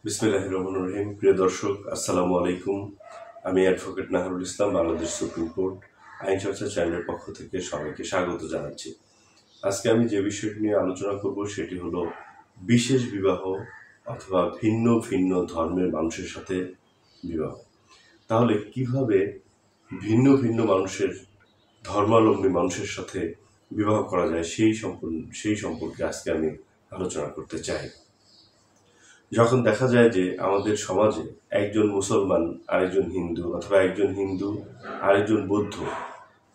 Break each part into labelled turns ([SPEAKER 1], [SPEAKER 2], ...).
[SPEAKER 1] বিসমিল্লাহির রহমানির রহিম। প্রিয় দর্শক, আসসালামু আলাইকুম। আমি অ্যাডভোকেট নাহরুল ইসলাম, বাংলাদেশ সুপ্রিম কোর্ট আইন চর্চা চ্যানেলের পক্ষ থেকে সবাইকে স্বাগত জানাচ্ছি। আজকে আমি যে বিষয়টি নিয়ে আলোচনা করব সেটি হলো বিশেষ বিবাহ অথবা ভিন্ন ভিন্ন ধর্মের মানুষের সাথে বিবাহ। তাহলে কিভাবে ভিন্ন ভিন্ন মানুষের ধর্মাবলম্বী মানুষের সাথে বিবাহ করা যায় সেই সম্পর্কে আজকে আমি আলোচনা করতে চাই। যখন দেখা যায় যে আমাদের সমাজে একজন মুসলমান আরেকজন হিন্দু অথবা একজন হিন্দু আরেকজন বৌদ্ধ,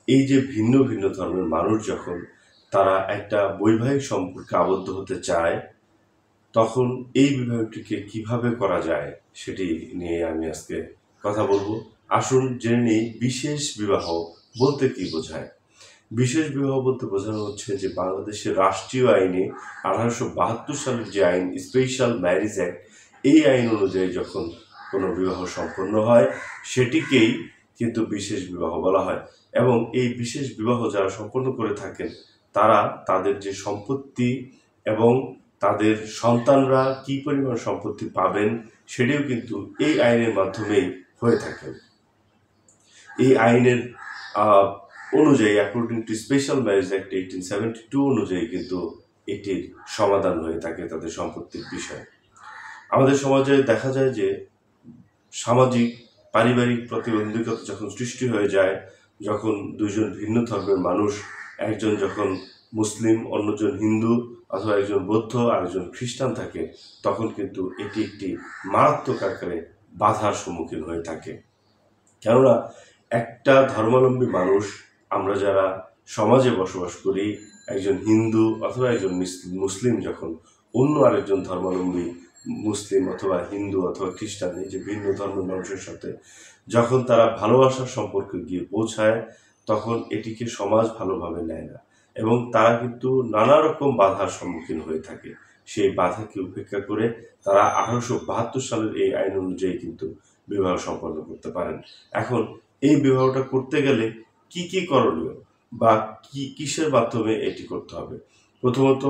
[SPEAKER 1] এই যে ভিন্ন ভিন্ন ধর্মের মানুষ যখন তারা একটা বৈবাহিক সম্পর্কে আবদ্ধ হতে চায়, তখন এই বিবাহটিকে কিভাবে করা যায় সেটি নিয়ে আমি আজকে কথা বলবো। আসুন জেনে নিই বিশেষ বিবাহ বলতে কি বোঝায়। বিশেষ বিবাহ বলতে বোঝানো হচ্ছে যে বাংলাদেশের রাষ্ট্রীয় আইনে 1872 সালের যে আইন, স্পেশাল ম্যারেজ অ্যাক্ট, এই আইন অনুযায়ী যখন কোনো বিবাহ সম্পন্ন হয় সেটিকেই কিন্তু বিশেষ বিবাহ বলা হয়। এবং এই বিশেষ বিবাহ যারা সম্পন্ন করে থাকেন তারা তাদের যে সম্পত্তি এবং তাদের সন্তানরা কি পরিমাণ সম্পত্তি পাবেন সেটিও কিন্তু এই আইনের মাধ্যমেই হয়ে থাকে। এই আইনের অনুযায়ী according to special marriage act 1872 অনুযায়ী কিন্তু এটির সমাধান হয়ে থাকে তাদের সম্পত্তির বিষয়ে। আমাদের সমাজে দেখা যায় যে সামাজিক পারিবারিক প্রতিবন্ধকতা যখন সৃষ্টি হয়ে যায়, যখন দুজন ভিন্ন ধর্মের মানুষ, একজন যখন মুসলিম অন্যজন হিন্দু অথবা একজন বৌদ্ধ আরেকজন খ্রিস্টান থাকে, তখন কিন্তু এটি একটি মারাত্মক আকারে বাধার সম্মুখীন হয়ে থাকে। কেননা একটা ধর্মাবলম্বী মানুষ, আমরা যারা সমাজে বসবাস করি, একজন হিন্দু অথবা একজন মুসলিম যখন অন্য আরেকজন ধর্মাবলম্বী মুসলিম অথবা হিন্দু অথবা খ্রিস্টান, এই যে ভিন্ন ধর্মের মানুষের সাথে যখন তারা ভালোবাসার সম্পর্কে গিয়ে পৌঁছায়, তখন এটিকে সমাজ ভালোভাবে নেয় না এবং তারা কিন্তু নানা রকম বাধার সম্মুখীন হয়ে থাকে। সেই বাধাকে উপেক্ষা করে তারা 1872 সালের এই আইন অনুযায়ী কিন্তু বিবাহ সম্পন্ন করতে পারেন। এখন এই বিবাহটা করতে গেলে কি কি করণীয় বা কিসের মাধ্যমে এটি করতে হবে? প্রথমত,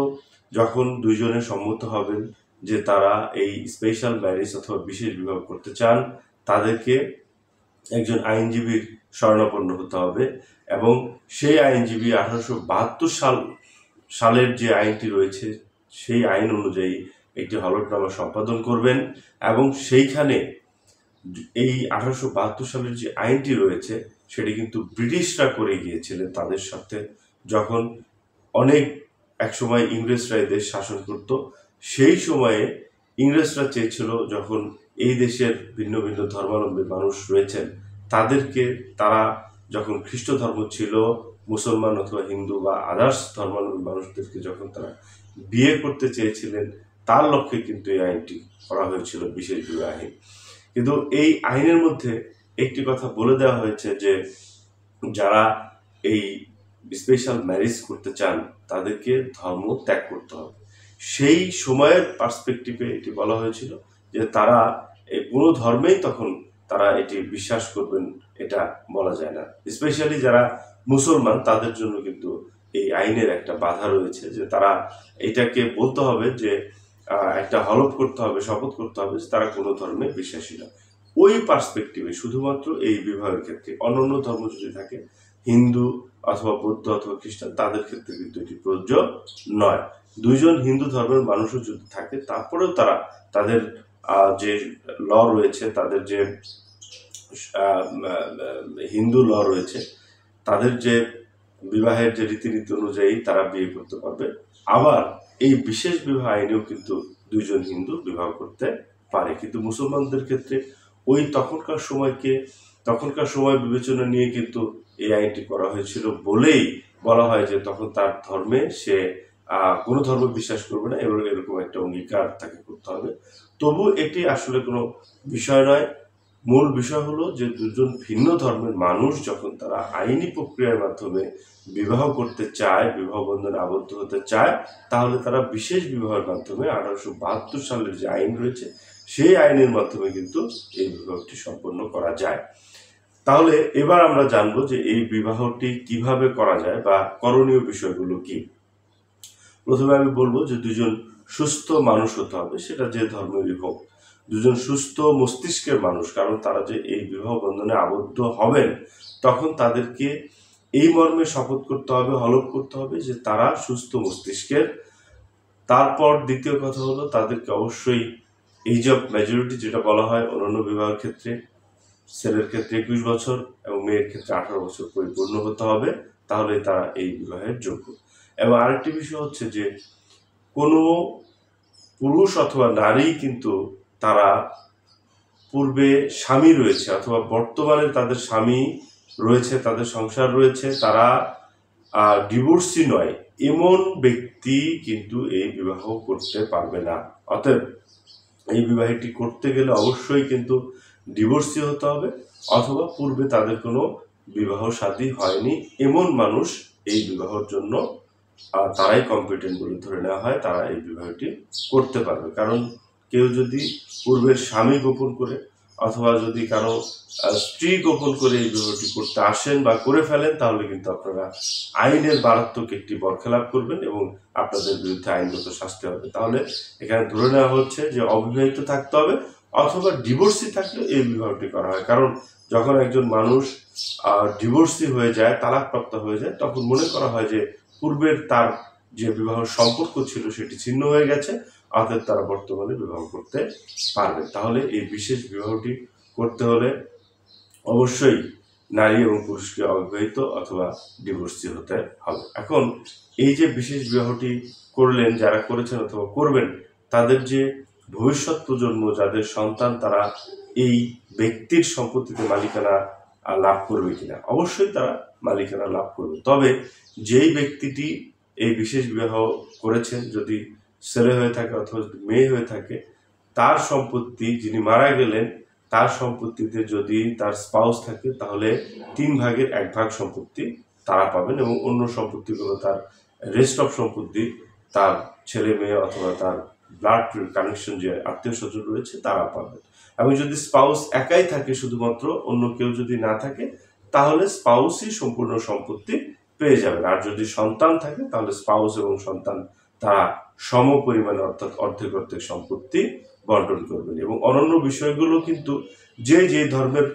[SPEAKER 1] যখন দুইজনে সম্মত হবেন যে তারা এই স্পেশাল ম্যারেজ অথবা বিশেষ বিবাহ করতে চান, তাদেরকে একজন আইনজীবীর শরণাপন্ন হতে হবে এবং সেই আইনজীবী 1872 সালের যে আইনটি রয়েছে সেই আইন অনুযায়ী একটি হলফনামা সম্পাদন করবেন এবং সেইখানে এই 1872 সালের যে আইনটি রয়েছে সেটি কিন্তু ব্রিটিশরা করে গিয়েছিলেন তাদের সাথে, যখন একসময় ইংরেজরা দেশ শাসন করত। সেই সময়ে ইংরেজরা চেয়েছিল যখন এই দেশের ভিন্ন ভিন্ন ধর্মাবলম্বী মানুষ রয়েছেন তাদেরকে, তারা যখন খ্রিস্ট ধর্ম ছিল, মুসলমান অথবা হিন্দু বা আদার্স ধর্মাবলম্বী মানুষদেরকে যখন তারা বিয়ে করতে চেয়েছিলেন, তার লক্ষ্যে কিন্তু এই আইনটি করা হয়েছিল, বিশেষ বিবাহ আইন। কিন্তু এই আইনের মধ্যে একটি কথা বলে দেওয়া হয়েছে যে যারা এই স্পেশাল ম্যারেজ করতে চান তাদেরকে ধর্ম ত্যাগ করতে হবে। সেই সময়ের পার্সপেক্টিভে এটি বলা হয়েছিল যে তারা এই কোনো ধর্মেই তখন তারা এটি বিশ্বাস করবেন এটা বলা যায় না। স্পেশালি যারা মুসলমান তাদের জন্য কিন্তু এই আইনের একটা বাধা রয়েছে যে তারা এটাকে বলতে হবে যে একটা হলফ করতে হবে, শপথ করতে হবে যে তারা কোনো ধর্মে বিশ্বাসী না। ওই পার্সপেক্টিভে শুধুমাত্র এই বিবাহের ক্ষেত্রে, অন্যান্য ধর্ম যদি থাকে, হিন্দু অথবা বৌদ্ধ অথবা খ্রিস্টান, তাদের ক্ষেত্রে কিন্তু এটি প্রযোজ্য নয়। দুইজন হিন্দু ধর্মের মানুষও যদি থাকে তারপরেও তারা তাদের যে ল রয়েছে, তাদের যে হিন্দু ল রয়েছে, তাদের যে বিবাহের যে রীতিনীতি অনুযায়ী তারা বিয়ে করতে পারবে। আবার এই বিশেষ বিবাহ আইনেও কিন্তু দুইজন হিন্দু বিবাহ করতে পারে। কিন্তু মুসলমানদের ক্ষেত্রে ওই তখনকার সময় বিবেচনা নিয়ে কিন্তু এই আইনটি করা হয়েছিল বলেই বলা হয় যে তখন তার ধর্মে সে কোনো ধর্ম বিশ্বাস করবে না এবং এরকম একটা অঙ্গীকার তাকে করতে হবে। তবু এটি আসলে কোনো বিষয় নয়। মূল বিষয় হলো যে দুজন ভিন্ন ধর্মের মানুষ যখন তারা আইনি প্রক্রিয়ার মাধ্যমে বিবাহ করতে চায়, বিবাহ বন্ধনে আবদ্ধ হতে চায়, তাহলে তারা বিশেষ বিবাহের মাধ্যমে 1872 সালের যে আইন রয়েছে সেই আইনের মাধ্যমে কিন্তু এই বিবাহটি সম্পন্ন করা যায়। তাহলে এবার আমরা জানবো যে এই বিবাহটি কিভাবে করা যায় বা করণীয় বিষয়গুলো কি। প্রথমে আমি বলবো যে দুজন সুস্থ মানুষ হতে হবে, সেটা যে ধর্মেরই হোক। দুজন সুস্থ মস্তিষ্কের মানুষ, কারণ তারা যে এই বিবাহ বন্ধনে আবদ্ধ হবেন তখন তাদেরকে এই মর্মে শপথ করতে হবে, হলফ করতে হবে যে তারা সুস্থ মস্তিষ্কের। তারপর দ্বিতীয় কথা হলো তাদেরকে অবশ্যই এজ অফ ম্যাচুরিটি, যেটা বলা হয় অন্যান্য বিবাহের ক্ষেত্রে, ছেলের ক্ষেত্রে 21 বছর এবং মেয়ের ক্ষেত্রে 18 বছর পরিপূর্ণ হতে হবে, তাহলে তারা এই বিবাহের যোগ্য। এবং আরেকটি বিষয় হচ্ছে যে কোনো পুরুষ অথবা নারী কিন্তু তারা পূর্বে স্বামী রয়েছে অথবা বর্তমানে তাদের স্বামী রয়েছে, তাদের সংসার রয়েছে, তারা ডিভোর্সি নয় এমন ব্যক্তি কিন্তু এই বিবাহ করতে পারবে না। অতএব এই বিবাহটি করতে গেলে অবশ্যই কিন্তু ডিভোর্সি হতে হবে অথবা পূর্বে তাদের কোনো বিবাহ শাদী হয়নি এমন মানুষ এই বিবাহের জন্য তারাই কম্পিটেন্ট বলে ধরে নেওয়া হয়, তারা এই বিবাহটি করতে পারবে। কারণ কেউ যদি পূর্বের স্বামী গোপন করে অথবা যদি কারো স্ত্রী গোপন করে এই বিবাহটি করতে আসেন বা করে ফেলেন, তাহলে কিন্তু আপনারা আইনের মারাত্মক একটি বরখেলাপ করবেন এবং আপনাদের বিরুদ্ধে আইনগত শাস্তি হবে। তাহলে এখানে ধরে নেওয়া হচ্ছে যে অবিবাহিত থাকতে হবে অথবা ডিভোর্সি থাকলে এই বিবাহটি করা হয়। কারণ যখন একজন মানুষ ডিভোর্সি হয়ে যায়, তালাকপ্রাপ্ত হয়ে যায়, তখন মনে করা হয় যে পূর্বের তার যে বিবাহ সম্পর্ক ছিল সেটি ছিন্ন হয়ে গেছে, অর্থাৎ তারা বর্তমানে বিবাহ করতে পারবে। তাহলে এই বিশেষ বিবাহটি করতে হলে অবশ্যই নারী এবং পুরুষকে অবিবাহিত অথবা ডিভোর্সি হতে হবে। এখন এই যে বিশেষ বিবাহটি করলেন, যারা করেছেন অথবা করবেন, তাদের যে ভবিষ্যৎ প্রজন্ম, যাদের সন্তান, তারা এই ব্যক্তির সম্পত্তিতে মালিকানা লাভ করবে কিনা? অবশ্যই তারা মালিকানা লাভ করবে। তবে যেই ব্যক্তিটি এই বিশেষ বিবাহ করেছেন, যদি ছেলে হয়ে থাকে অথবা মেয়ে হয়ে থাকে, তার সম্পত্তি, যিনি মারা গেলেন তার সম্পত্তিতে যদি তার স্পাউস থাকে তাহলে 3 ভাগের 1 ভাগ সম্পত্তি তারা পাবেন এবং অন্য সম্পত্তিগুলো, তার রেস্ট অফ সম্পত্তি তার ছেলে মেয়ে অথবা তার ব্লাড কানেকশন যে আত্মীয় স্বজন রয়েছে তারা পাবেন। এবং যদি স্পাউস একাই থাকে শুধুমাত্র, অন্য কেউ যদি না থাকে, তাহলে স্পাউসই সম্পূর্ণ সম্পত্তি পেয়ে যাবেন। আর যদি সন্তান থাকে তাহলে স্পাউস এবং সন্তান তারা সম পরিমাণে অর্থাৎ অর্ধেক অর্ধেক সম্পত্তি বন্টন করবেন। এবং অন্যান্য বিষয়গুলো কিন্তু যে ধর্মের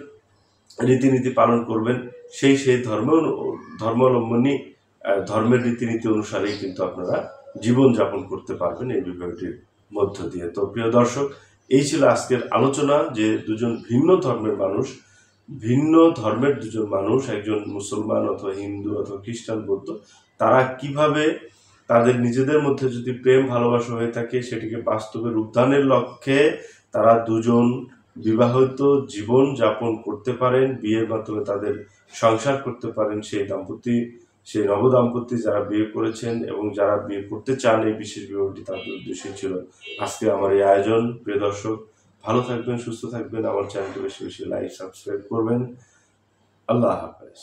[SPEAKER 1] রীতিনীতি পালন করবেন সেই ধর্মাবলম্বনী ধর্মের রীতিনীতি অনুসারেই কিন্তু আপনারা জীবনযাপন করতে পারবেন এই বিবাহটির মধ্য দিয়ে। তো প্রিয় দর্শক, এই ছিল আজকের আলোচনা যে দুজন ভিন্ন ধর্মের মানুষ, একজন মুসলমান অথবা হিন্দু অথবা খ্রিস্টান, বৌদ্ধ, তারা কিভাবে তাদের নিজেদের মধ্যে যদি প্রেম ভালোবাসা হয়ে থাকে সেটিকে বাস্তবে রূপদানের লক্ষ্যে তারা দুজন বিবাহিত জীবন যাপন করতে পারেন, বিয়ের মাধ্যমে তাদের সংসার করতে পারেন। সেই নবদাম্পত্য যারা বিয়ে করেছেন এবং যারা বিয়ে করতে চান, এই বিশেষ বিবাহটি তাদের উদ্দেশ্যই ছিল আজকে আমার এই আয়োজন। প্রিয় দর্শক, ভালো থাকবেন, সুস্থ থাকবেন, আমার চ্যানেলটি বেশি বেশি লাইক সাবস্ক্রাইব করবেন। আল্লাহ হাফেজ।